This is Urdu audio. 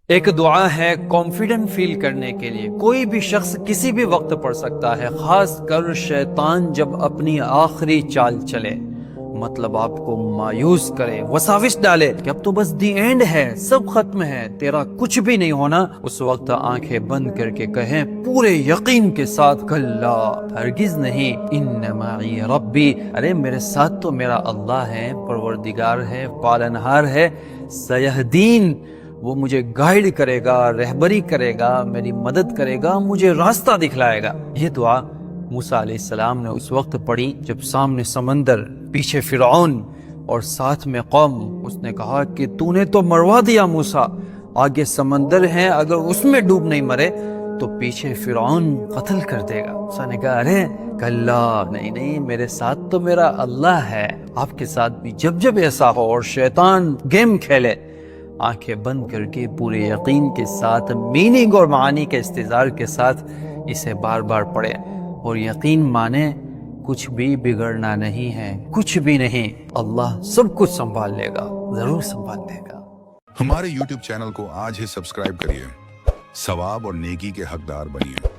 ایک دعا ہے کانفیڈنٹ فیل کرنے کے لیے، کوئی بھی شخص کسی بھی وقت پڑھ سکتا ہے، خاص کر شیطان جب اپنی آخری چال چلے، مطلب آپ کو مایوس کرے، وساوس ڈالے کہ اب تو بس دی اینڈ ہے، سب ختم ہے، تیرا کچھ بھی نہیں ہونا۔ اس وقت آنکھیں بند کر کے کہیں پورے یقین کے ساتھ، کلا ہرگز نہیں، ان معی ربی، ارے میرے ساتھ تو میرا اللہ ہے، پروردگار ہے، پالنہار ہے، سیہدین، وہ مجھے گائیڈ کرے گا، رہبری کرے گا، میری مدد کرے گا، مجھے راستہ دکھلائے گا۔ یہ دعا موسیٰ علیہ السلام نے اس وقت پڑھی جب سامنے سمندر، پیچھے فرعون اور ساتھ میں قوم۔ اس نے کہا کہ تو نے تو مروا دیا موسیٰ، آگے سمندر ہے، اگر اس میں ڈوب نہیں مرے تو پیچھے فرعون قتل کر دے گا۔ موسیٰ نے کہا ارے کلا، نہیں، میرے ساتھ تو میرا اللہ ہے۔ آپ کے ساتھ بھی جب جب ایسا ہو اور شیطان گیم کھیلے، آنکھیں بند کر کے پورے یقین کے ساتھ، میننگ اور معانی کے استظہار کے ساتھ اسے بار بار پڑھیں، اور یقین مانے کچھ بھی بگڑنا نہیں ہے، کچھ بھی نہیں، اللہ سب کچھ سنبھال لے گا، ضرور سنبھال لے گا۔ ہمارے YouTube چینل کو آج ہی سبسکرائب کریے، ثواب اور نیکی کے حقدار بنیے۔